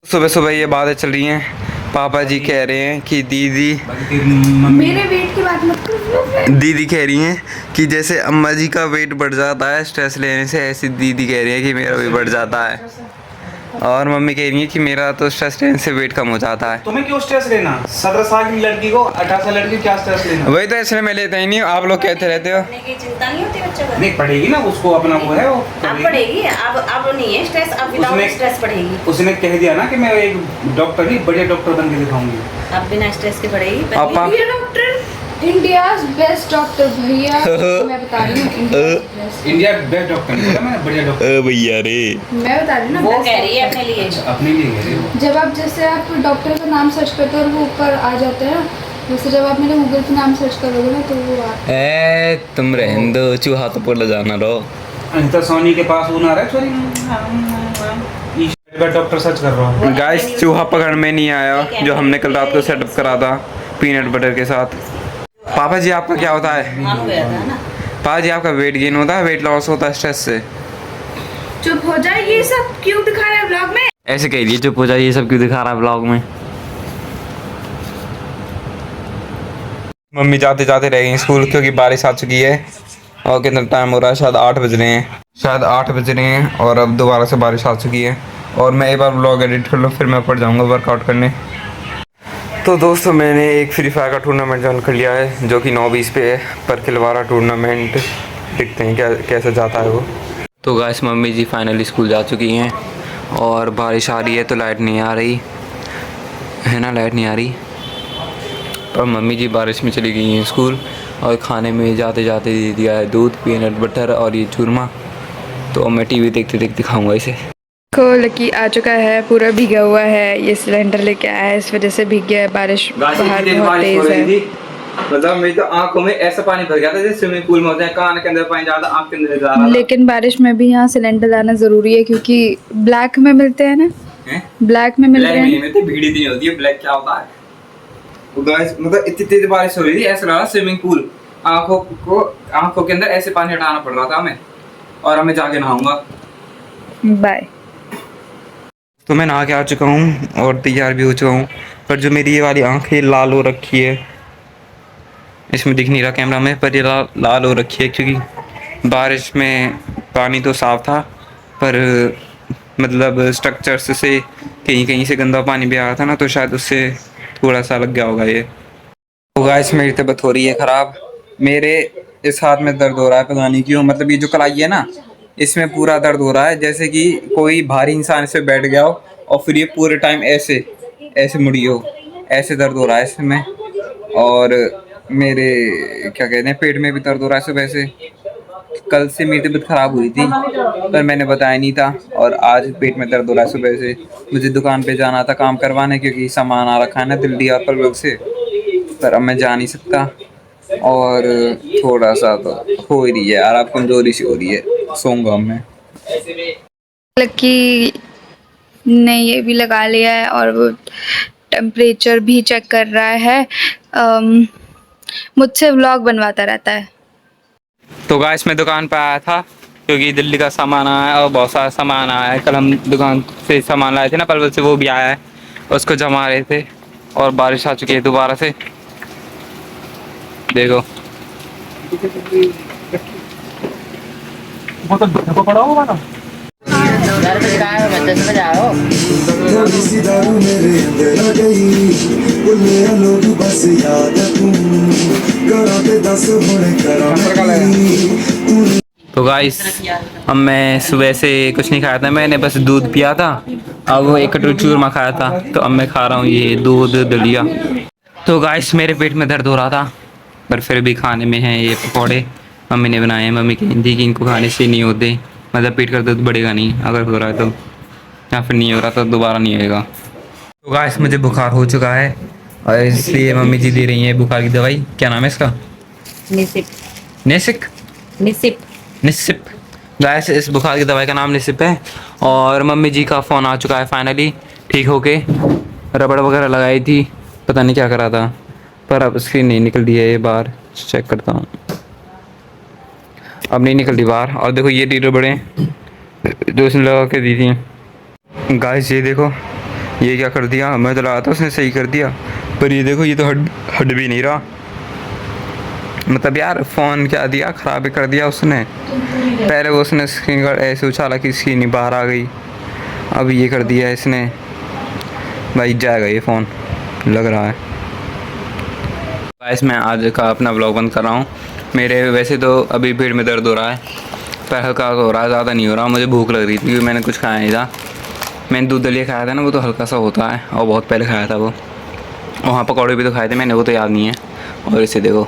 सुबह सुबह ये बातें चल रही हैं। पापा जी कह रहे हैं कि दीदी मेरे वेट की बात मत करो। दीदी कह रही हैं कि जैसे अम्मा जी का वेट बढ़ जाता है स्ट्रेस लेने से, ऐसी दीदी कह रही है कि मेरा भी बढ़ जाता है। और मम्मी कह रही है कि मेरा तो स्ट्रेस लेने से वेट कम हो जाता है। तुम्हें क्यों स्ट्रेस लेना? 17 साल की लड़की को 18 साल लड़की को क्या स्ट्रेस लेना? वही तो, इसलिए मैं लेता ही नहीं हूँ। आप लोग कहते रहते हो पढ़ने की चिंता नहीं होती बच्चों को। नहीं पढ़ेगी ना, उसको अपना वो है वो अब पढ़ेगी, अब नहीं है स्ट्रेस, अब विदाउट स्ट्रेस पढ़ेगी। उसने कह दिया ना कि मैं एक डॉक्टर नहीं बढ़िया डॉक्टर बन के दिखाऊंगी। अब बिना स्ट्रेस के पढ़ेगी। पापा India doctor, India's best doctor भैया। मैं बता रही हूँ इंडिया बेस्ट डॉक्टर नहीं बोला मैंने, बढ़िया डॉक्टर। भैया रे, मैं बता रही हूँ ना, वो best कह रही है अपने लिए। अपने लिए कह रही हो। जब आप जैसे आप डॉक्टर का नाम सर्च करते हो और वो ऊपर आ जाते हैं, वैसे जब आप मेरे गूगल पे नाम सर्च करोगे ना तो वो ए तुम रहने दो, चूहा तो पड़ जाना रहो। अनिता सोनी के पास वो ना रहा है, सॉरी डॉक्टर सर्च कर रहा हूँ। गाइस, चूहा पकड़ में नहीं आया जो हमने कल रात को सेटअप करा था पीनट बटर के साथ। पापा जी आपका क्या होता है? मान गया था ना। पापा जी आपका वेट गेन होता है, वेट लॉस होता है स्ट्रेस से? चुप हो जाए, ये सब क्यों दिखा रहे हैं ब्लॉग में? ऐसे कह रही चुप हो जाए, ये सब क्यों दिखा रहा है ब्लॉग में। मम्मी जाते जाते रह गई स्कूल क्योंकि बारिश आ चुकी है। और कितना टाइम हो रहा है? शायद 8 बज रहे हैं, शायद 8 बज रहे हैं और अब दोबारा से बारिश आ चुकी है। और मैं एक बार ब्लॉग एडिट कर लूँ फिर मैं पड़ जाऊँगा वर्कआउट करने। तो दोस्तों, मैंने एक फ्री फायर का टूर्नामेंट ज्वाइन कर लिया है जो कि 9:20 पे है, पर खिलवाड़ा टूर्नामेंट। देखते हैं क्या कैसे जाता है वो। तो गाइस, मम्मी जी फाइनली स्कूल जा चुकी हैं और बारिश आ रही है तो लाइट नहीं आ रही है ना, लाइट नहीं आ रही। और मम्मी जी बारिश में चली गई हैं स्कूल। और खाने में जाते जाते दे दिया है दूध, पीनट बटर और ये चूरमा। तो मैं टीवी देखते देखते खाऊंगा इसे। को लकी आ चुका है, पूरा भीगा हुआ है। ये सिलेंडर लेके आया है, इस वजह से भीग गया है। बारिश बाहर बहुत तेज है। मतलब मेरी तो आंखों में ऐसा पानी भर गया था जैसे स्विमिंग पूल में होता है, कान के अंदर पानी जाता, आंख के अंदर जा रहा था। लेकिन बारिश में भी यहाँ सिलेंडर लाना जरूरी है क्योंकि ब्लैक में मिलते हैं ना, ब्लैक में मिलते हैं। में तो भीड़ी नहीं होती है, ब्लैक क्या होता है? तो गाइस, मतलब इतनी तेज बारिश हो रही थी, ऐसा लग रहा स्विमिंग पूल। आंखों के अंदर ऐसे पानी हटाना पड़ रहा था हमें। और हमें जाके नहाऊंगा। बाय। तो मैं नहा के आ चुका हूँ और तैयार भी हो चुका हूँ, पर जो मेरी ये वाली आंखें लाल हो रखी है, इसमें दिख नहीं रहा कैमरा में, पर ये लाल हो रखी है क्योंकि बारिश में पानी तो साफ था पर मतलब स्ट्रक्चर्स से कहीं कहीं से गंदा पानी भी आ रहा था ना, तो शायद उससे थोड़ा सा लग गया होगा ये। तो गाइस, मेरी तबीयत हो रही है ख़राब। मेरे इस हाथ में दर्द हो रहा है, पता नहीं क्यों। मतलब ये जो कलाई है ना, इसमें पूरा दर्द हो रहा है जैसे कि कोई भारी इंसान इस पे बैठ गया हो और फिर ये पूरे टाइम ऐसे ऐसे मुड़ी हो। ऐसे दर्द हो रहा है इसमें। और मेरे क्या कहते हैं, पेट में भी दर्द हो रहा है सुबह से। कल से मेरी तबीयत ख़राब हुई थी पर मैंने बताया नहीं था, और आज पेट में दर्द हो रहा है सुबह से। मुझे दुकान पे जाना था काम करवाने क्योंकि सामान आ रखा है ना दिल्ली और पलवल से, पर अब मैं जा नहीं सकता। और थोड़ा सा तो हो ही रही है यार, अब कमजोरी सी हो रही है, सोऊंगा मैं। लकी ने ये भी लगा लिया है और वो टेम्परेचर भी चेक कर रहा है। मुझसे व्लॉग बनवाता रहता है। तो गाइस, मैं दुकान पे आया था क्योंकि दिल्ली का सामान आया है और बहुत सारा सामान आया है। कल हम दुकान से सामान लाए थे ना पलवल से, वो भी आया है, उसको जमा रहे थे। और बारिश आ चुकी है दोबारा से, देखो। वो तो धक्का पड़ा होगा ना। घर पे कहाँ हो? 10 बजे आओ। थोड़ी सी दारू मेरे अंदर आ गई, बोले लोग बस याद तू करा ते 10 होने करा। तो गाइस, अब मैं सुबह से कुछ नहीं खाया था, मैंने बस दूध पिया था। अब वो एक कटोरी चूरमा खाया था, तो अब मैं खा रहा हूँ ये दूध दलिया। तो गाइस, मेरे पेट में दर्द हो रहा था पर फिर भी खाने में है ये पकौड़े, मम्मी ने बनाए हैं। मम्मी कहती कि इनको खाने से नहीं होते, मतलब पेट का दर्द बढ़ेगा नहीं अगर हो रहा है तो, या फिर नहीं हो रहा तो दोबारा नहीं होएगा। तो गाइस, मुझे बुखार हो चुका है और इसलिए मम्मी जी दे रही हैं बुखार की दवाई। क्या नाम है इसका? निसिप। नेसिक निसिप। निसिप। गाइस, इस बुखार की दवाई का नाम निसिप है। और मम्मी जी का फ़ोन आ चुका है फाइनली ठीक होके। रबड़ वगैरह लगाई थी, पता नहीं क्या करा था, पर अब स्क्रीन नहीं निकल रही है। ये बार चेक करता हूँ, अब नहीं निकल रही बाहर। और देखो ये डी रबड़ें जो उसने लगा के दी थी। गाइस, ये देखो ये क्या कर दिया, मैं तो लगा था उसने सही कर दिया, पर ये देखो ये तो हट भी नहीं रहा। मतलब यार फ़ोन क्या दिया, ख़राब ही कर दिया उसने। पहले वो उसने स्क्रीन गार्ड ऐसे उछाला कि स्क्रीन ही बाहर आ गई, अब ये कर दिया इसने। भाई जाएगा ये फ़ोन लग रहा है। गाइस मैं आज का अपना व्लॉग बंद कर रहा हूँ। मेरे वैसे तो अभी पेट में दर्द हो रहा है, पर हल्का हो रहा है, ज़्यादा नहीं हो रहा। मुझे भूख लग रही थी क्योंकि मैंने कुछ खाया नहीं था। मैंने दूध दलिया खाया था ना, वो तो हल्का सा होता है और बहुत पहले खाया था वो। वहाँ पकौड़े भी तो खाए थे मैंने, वो तो याद नहीं है। और इसे देखो